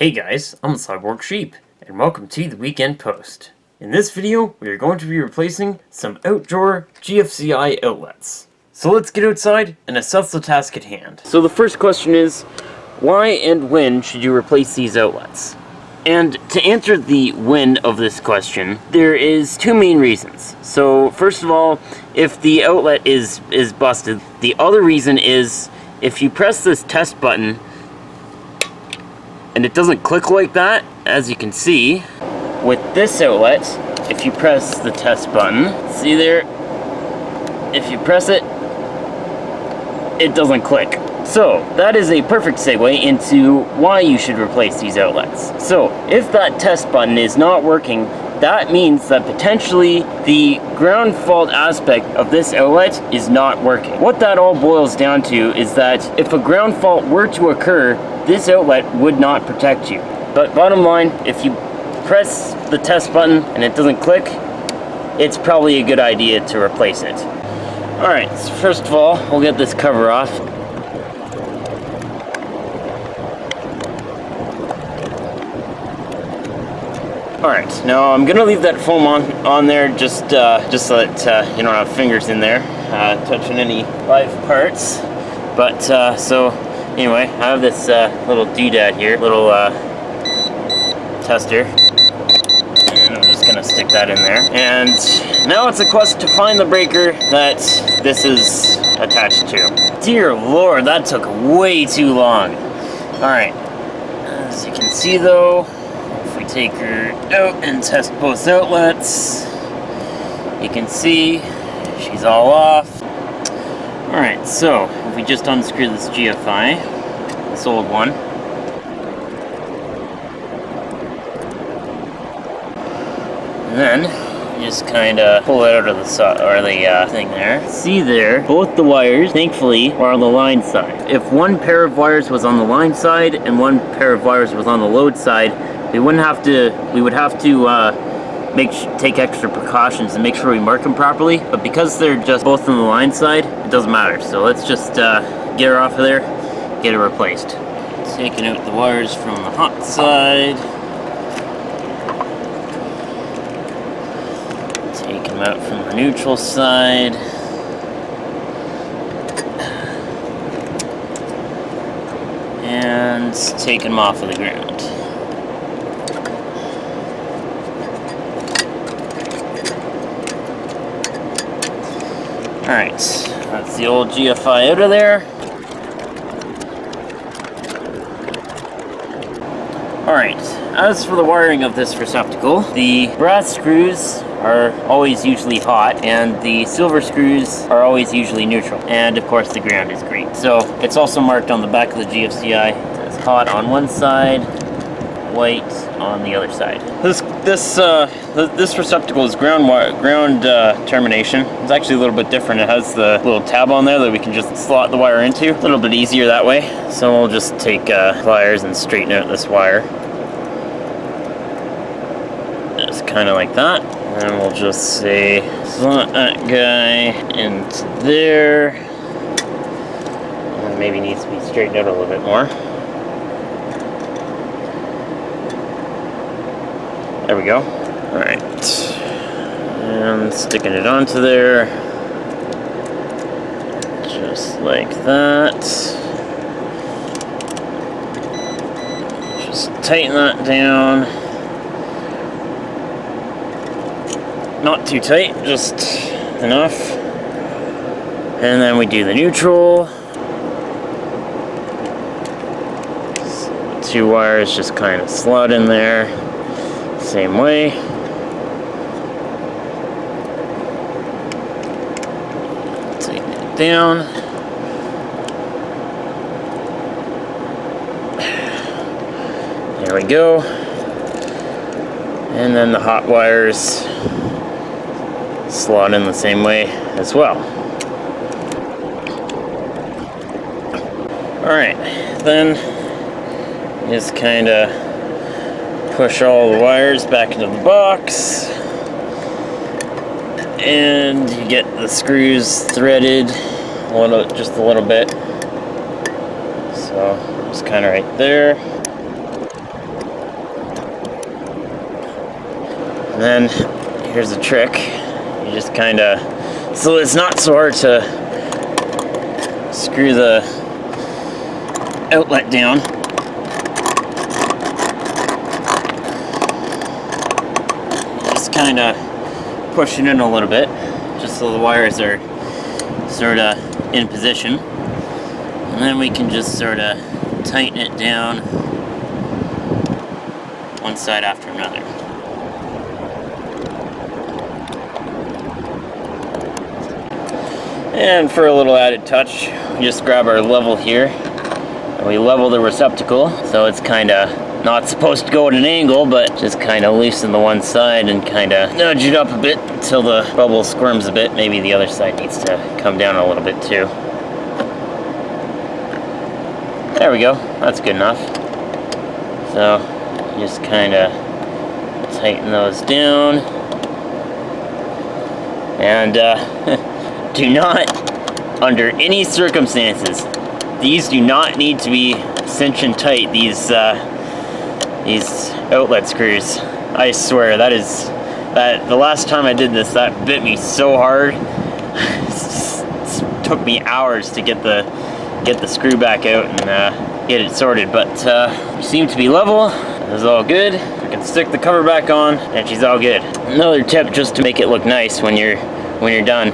Hey guys, I'm Cyborg Sheep, and welcome to the Weekend Post. In this video, we are going to be replacing some outdoor GFCI outlets. So let's get outside and assess the task at hand. So the first question is, why and when should you replace these outlets? And to answer the when of this question, there is two main reasons. So first of all, if the outlet is busted, the other reason is if you press this test button and it doesn't click like that, as you can see, with this outlet, if you press the test button, see there, if you press it, it doesn't click. So that is a perfect segue into why you should replace these outlets. So if that test button is not working, that means that potentially the ground fault aspect of this outlet is not working. What that all boils down to is that if a ground fault were to occur, this outlet would not protect you. But bottom line, if you press the test button and it doesn't click, it's probably a good idea to replace it. Alright, so first of all, we'll get this cover off. Alright, now I'm gonna leave that foam on there just so that you don't have fingers in there touching any live parts. But so anyway, I have this little doodad here, little tester, and I'm just gonna stick that in there. And now it's a quest to find the breaker that this is attached to. Dear Lord, that took way too long. Alright, as you can see though, if we take her out and test both outlets, you can see she's all off. Alright, so if we just unscrew this GFI, this old one, and then just kind of pull it out of the thing there. See there, both the wires, thankfully, are on the line side. If one pair of wires was on the line side and one pair of wires was on the load side, we would have to take extra precautions and make sure we mark them properly. But because they're just both on the line side, it doesn't matter. So let's just get her off of there, get it replaced. Taking out the wires from the hot side. Take them out from the neutral side. And take them off of the ground. Alright, that's the old GFI out of there. Alright, as for the wiring of this receptacle, the brass screws are always usually hot, and the silver screws are always usually neutral. And of course the ground is green. So it's also marked on the back of the GFCI as hot on one side, white on the other side. This receptacle is ground termination. It's actually a little bit different. It has the little tab on there that we can just slot the wire into. A little bit easier that way. So we'll just take pliers and straighten out this wire. Just kind of like that. And we'll just say slot that guy into there. And maybe needs to be straightened out a little bit more. There we go. Alright. And sticking it onto there. Just like that. Just tighten that down. Not too tight, just enough. And then we do the neutral. So 2 wires just kind of slot in there. Same way. Take it down. There we go. And then the hot wires slot in the same way as well. Alright, then just kind of push all the wires back into the box, and you get the screws threaded just a little bit. So just kind of right there. And then here's a trick. You just kind of, so it's not so hard to screw the outlet down. Just kind of push it in a little bit, just so the wires are sort of in position. And then we can just sort of tighten it down one side after another. And for a little added touch, we just grab our level here and we level the receptacle so it's kind of not supposed to go at an angle, but just kind of loosen the one side and kind of nudge it up a bit until the bubble squirms a bit. Maybe the other side needs to come down a little bit too. There we go, that's good enough. So just kind of tighten those down. And do not, under any circumstances, these do not need to be cinching tight, these outlet screws. I swear, that the last time I did this, that bit me so hard. It took me hours to get the screw back out and get it sorted, but we seem to be level. It's all good. I can stick the cover back on and she's all good. Another tip, just to make it look nice when you're done,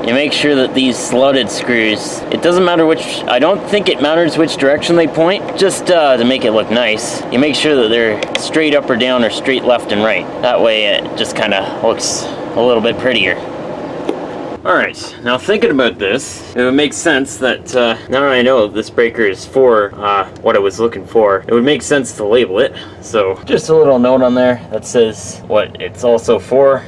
you make sure that these slotted screws, it doesn't matter which, I don't think it matters which direction they point, just to make it look nice, you make sure that they're straight up or down or straight left and right. That way it just kind of looks a little bit prettier. Alright, now thinking about this, it would make sense that now that I know this breaker is for what I was looking for, it would make sense to label it. So just a little note on there that says what it's also for.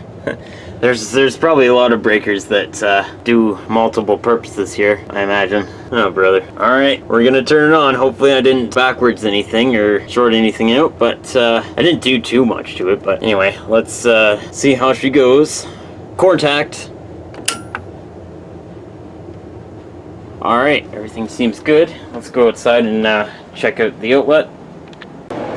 There's probably a lot of breakers that do multiple purposes here, I imagine. Oh, brother. Alright, we're gonna turn it on. Hopefully I didn't backwards anything or short anything out, but I didn't do too much to it. But anyway, let's see how she goes. Contact. Alright, everything seems good. Let's go outside and check out the outlet.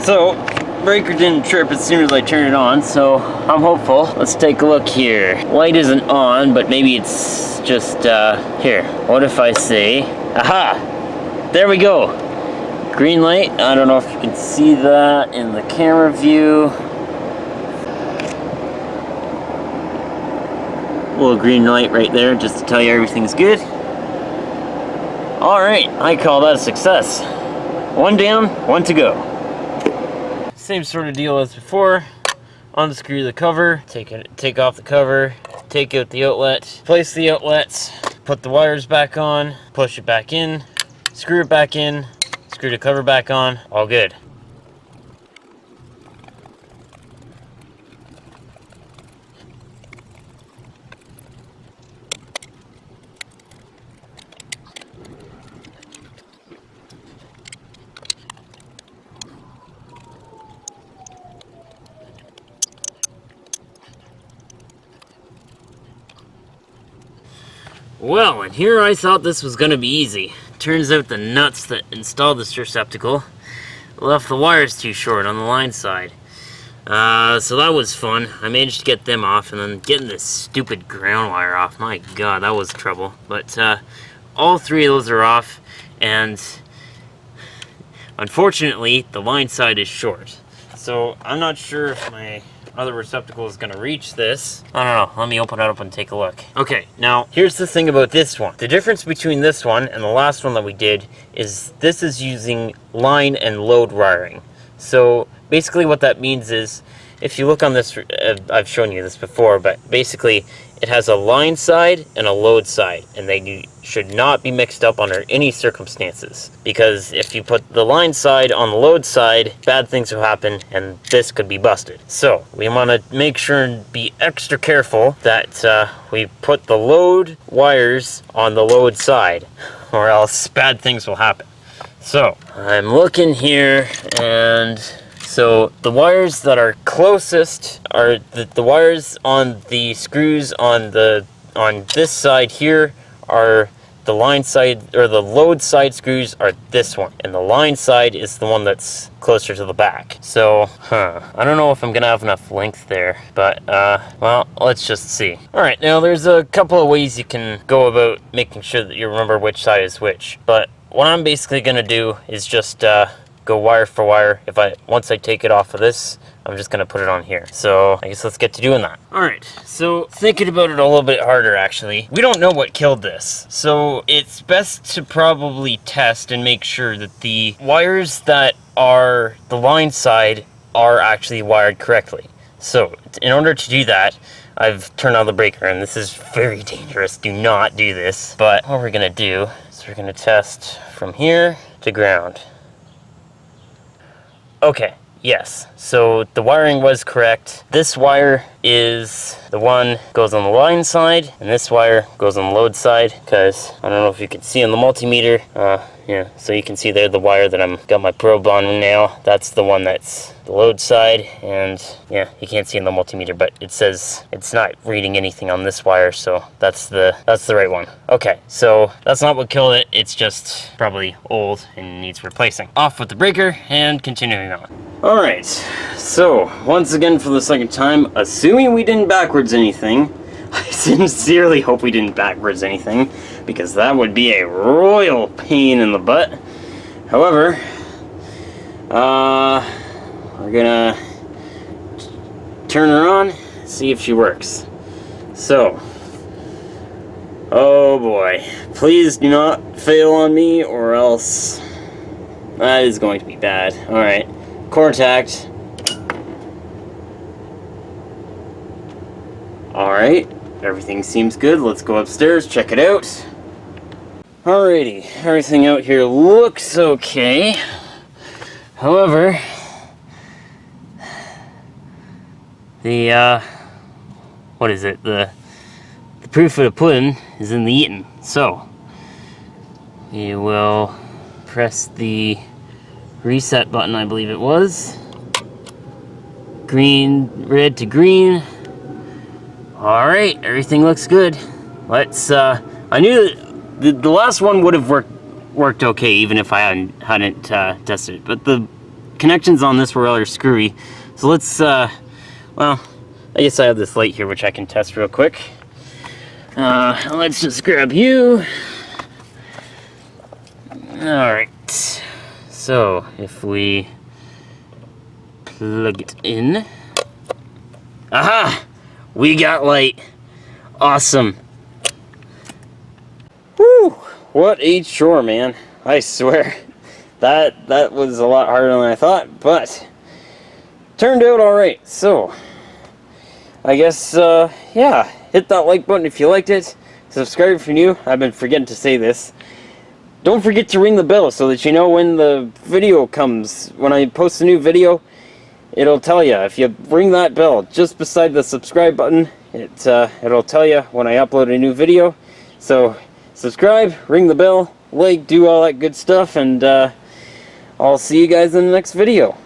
So, breaker didn't trip as soon as I turned it on, so I'm hopeful. Let's take a look here. Light isn't on, but maybe it's just, here. What if I say, aha! There we go! Green light. I don't know if you can see that in the camera view. A little green light right there, just to tell you everything's good. Alright, I call that a success. One down, one to go. Same sort of deal as before. Unscrew the cover, take off the cover, take out the outlet, place the outlets, put the wires back on, push it back in, screw it back in, screw the cover back on, all good. Well, and here I thought this was gonna be easy. Turns out the nuts that installed this receptacle left the wires too short on the line side. So that was fun. I managed to get them off, and then getting this stupid ground wire off, my god, that was trouble. But all three of those are off, and unfortunately the line side is short. So I'm not sure if my other receptacle is gonna reach this. I don't know, let me open it up and take a look. Okay, now here's the thing about this one. The difference between this one and the last one that we did is this is using line and load wiring. So basically what that means is, if you look on this, I've shown you this before, but basically it has a line side and a load side, and they should not be mixed up under any circumstances, because if you put the line side on the load side, bad things will happen and this could be busted. So we want to make sure and be extra careful that we put the load wires on the load side, or else bad things will happen. So I'm looking here, and so the wires that are closest are the wires on the screws on this side here are the line side, or the load side screws are this one, and the line side is the one that's closer to the back. So, I don't know if I'm gonna have enough length there, but, well, let's just see. Alright, now there's a couple of ways you can go about making sure that you remember which side is which, but what I'm basically gonna do is just, go wire for wire. Once I take it off of this, I'm just gonna put it on here. So I guess let's get to doing that. Alright, so thinking about it a little bit harder actually, we don't know what killed this. So it's best to probably test and make sure that the wires that are the line side are actually wired correctly. So in order to do that, I've turned on the breaker, and this is very dangerous. Do not do this. But what we're gonna do is we're gonna test from here to ground. Okay, yes, so the wiring was correct. This wire is the one goes on the line side, and this wire goes on the load side, because I don't know if you can see on the multimeter, yeah, so you can see there the wire that I'm got my probe on now. That's the one that's the load side, and yeah, you can't see in the multimeter, but it says it's not reading anything on this wire, so that's the right one. Okay, so that's not what killed it. It's just probably old and needs replacing. Off with the breaker and continuing on. All right, so once again for the second time, assuming we didn't backwards anything, I sincerely hope we didn't backwards anything, because that would be a royal pain in the butt. However, we're gonna turn her on, see if she works. So, oh boy, please do not fail on me, or else that is going to be bad. Alright, contact. Alright, everything seems good. Let's go upstairs, check it out. Alrighty, everything out here looks okay. However, the, what is it? The proof of the pudding is in the eating. So, we will press the reset button, I believe it was. Red to green. Alright, everything looks good. Let's, I knew that the last one would have worked okay, even if I hadn't tested it. But the connections on this were rather screwy. So let's, well, I guess I have this light here, which I can test real quick. Let's just grab you. Alright. So, if we plug it in. Aha! We got light. Awesome. Woo! What a chore, man. I swear. That was a lot harder than I thought, but turned out alright. So, I guess, yeah, hit that like button if you liked it. Subscribe if you're new. I've been forgetting to say this. Don't forget to ring the bell so that you know when the video comes. When I post a new video, it'll tell you. If you ring that bell just beside the subscribe button, it'll tell you when I upload a new video. So, subscribe, ring the bell, like, do all that good stuff, and I'll see you guys in the next video.